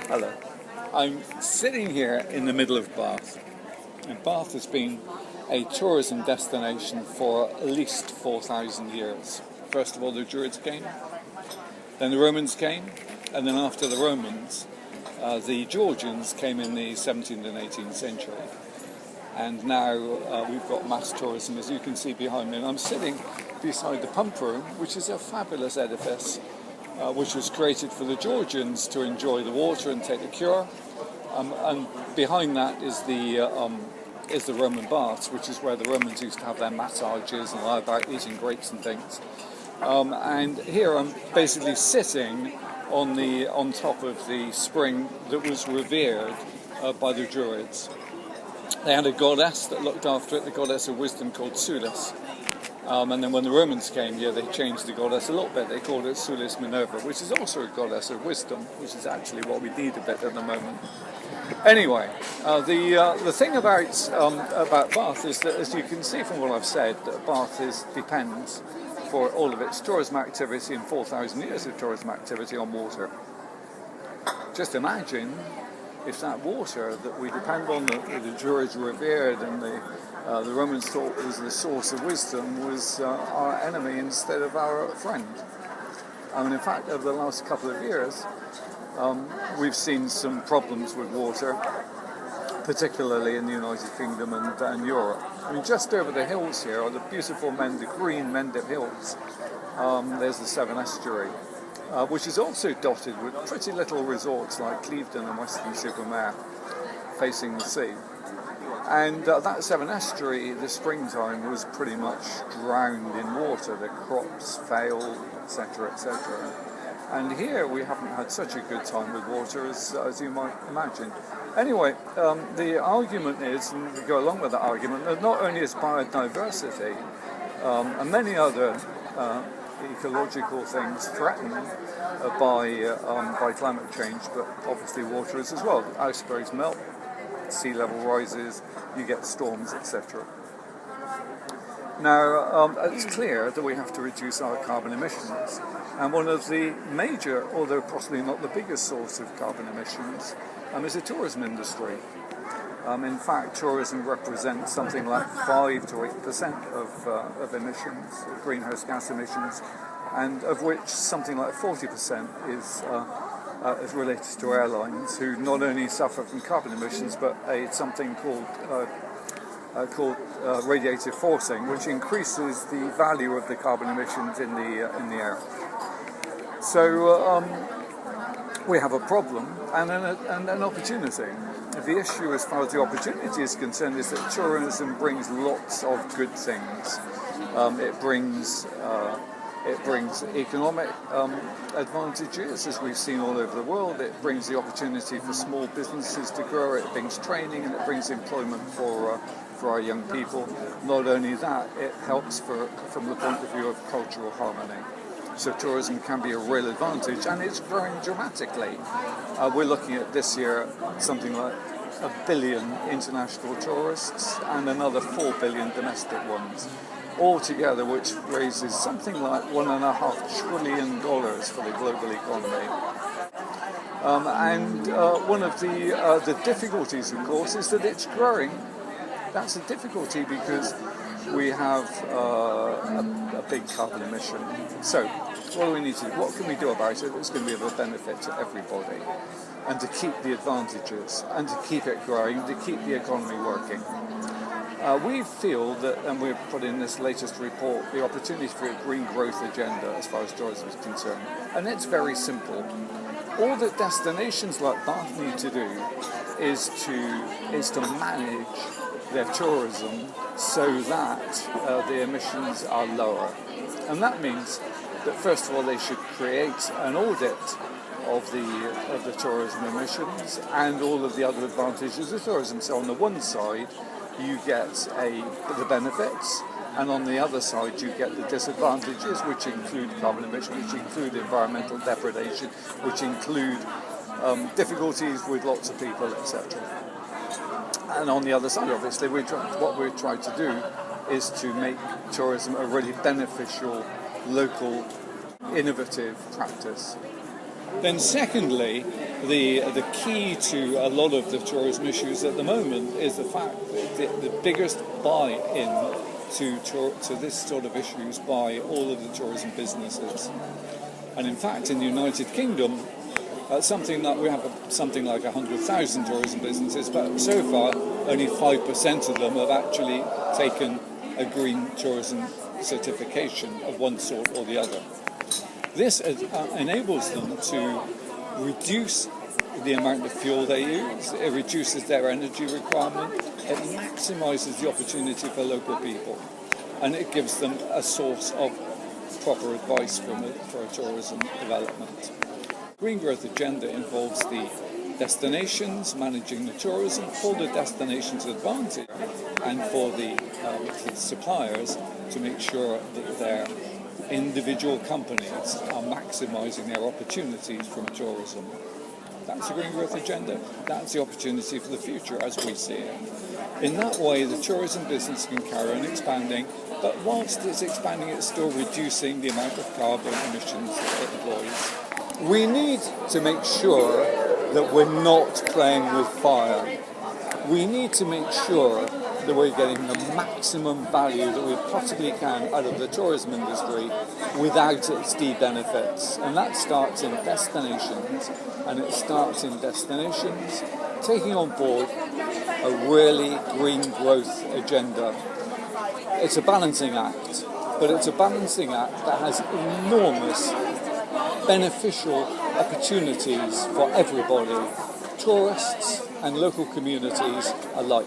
Hello. I'm sitting here in the middle of Bath, and Bath has been a tourism destination for at least 4,000 years. First of all, the Druids came, then the Romans came, and then after the Romans, the Georgians came in the 17th and 18th century. And now we've got mass tourism, as you can see behind me. And I'm sitting beside the pump room, which is a fabulous edifice, which was created for the Georgians to enjoy the water and take the cure. And behind that is the Roman baths, which is where the Romans used to have their massages and lie about eating grapes and things. And here I'm basically sitting on top of the spring that was revered by the Druids. They had a goddess that looked after it, the goddess of wisdom called Sulis. And then when the Romans came here, they changed the goddess a little bit. They called it Sulis Minerva, which is also a goddess of wisdom, which is actually what we need a bit at the moment. Anyway, the thing about Bath is that, as you can see from what I've said, that Bath depends for all of its tourism activity and 4,000 years of tourism activity on water. Just imagine if that water that we depend on, that the Druids revered and the Romans thought was the source of wisdom, was our enemy instead of our friend. In fact, over the last couple of years, we've seen some problems with water, particularly in the United Kingdom and Europe. Just over the hills here are the beautiful green Mendip Hills. There's the Severn Estuary, which is also dotted with pretty little resorts like Clevedon and Weston-super-Mare, facing the sea. And that Severn Estuary, the springtime, was pretty much drowned in water. The crops failed, etc., etc. And here we haven't had such a good time with water as you might imagine. Anyway, the argument is, and we go along with that argument, that not only is biodiversity and many other ecological things threatened by climate change, but obviously water is as well. Icebergs melt, sea level rises, you get storms, etc. Now, it's clear that we have to reduce our carbon emissions. And one of the major, although possibly not the biggest source of carbon emissions, is the tourism industry. In fact, tourism represents something like 5 to 8% of emissions, of greenhouse gas emissions, and of which something like 40% is related to airlines, who not only suffer from carbon emissions, but something called radiative forcing, which increases the value of the carbon emissions in the air. So we have a problem and an opportunity. The issue, as far as the opportunity is concerned, is that tourism brings lots of good things. It brings economic advantages, as we've seen all over the world. It brings the opportunity for small businesses to grow. It brings training, and it brings employment for our young people. Not only that, it helps from the point of view of cultural harmony. So tourism can be a real advantage, and it's growing dramatically. We're looking at this year something like 1 billion international tourists and another 4 billion domestic ones, all together, which raises something like $1.5 trillion for the global economy. One of the difficulties, of course, is that it's growing. That's a difficulty because we have a big carbon emission. So, what do we need to do? What can we do about it that's going to be of a benefit to everybody, and to keep the advantages, and to keep it growing, to keep the economy working? We feel that, and we've put in this latest report, the opportunity for a green growth agenda as far as tourism is concerned. And it's very simple. All that destinations like Bath need to do is to manage their tourism so that the emissions are lower. And that means that, first of all, they should create an audit of the tourism emissions and all of the other advantages of tourism. So on the one side, you get the benefits, and on the other side you get the disadvantages, which include carbon emissions, which include environmental degradation, which include difficulties with lots of people, etc. And on the other side, obviously, what we're trying to do is to make tourism a really beneficial, local, innovative practice. Then secondly, the key to a lot of the tourism issues at the moment is the fact that the biggest buy-in to this sort of issues by all of the tourism businesses. And in fact, in the United Kingdom, something that we have something like 100,000 tourism businesses, but so far only 5% of them have actually taken a green tourism certification of one sort or the other. This enables them to reduce the amount of fuel they use, it reduces their energy requirement, it maximises the opportunity for local people, and it gives them a source of proper advice for a tourism development. Green Growth Agenda involves the destinations, managing the tourism for the destination's advantage, and for the suppliers to make sure that their individual companies are maximising their opportunities from tourism. That's the Green Growth Agenda. That's the opportunity for the future as we see it. In that way, the tourism business can carry on expanding, but whilst it's expanding, it's still reducing the amount of carbon emissions that it employs. We need to make sure that we're not playing with fire. We need to make sure that we're getting the maximum value that we possibly can out of the tourism industry without its de-benefits. And that starts in destinations, and it starts in destinations taking on board a really green growth agenda. It's a balancing act, but it's a balancing act that has enormous beneficial opportunities for everybody, tourists and local communities alike.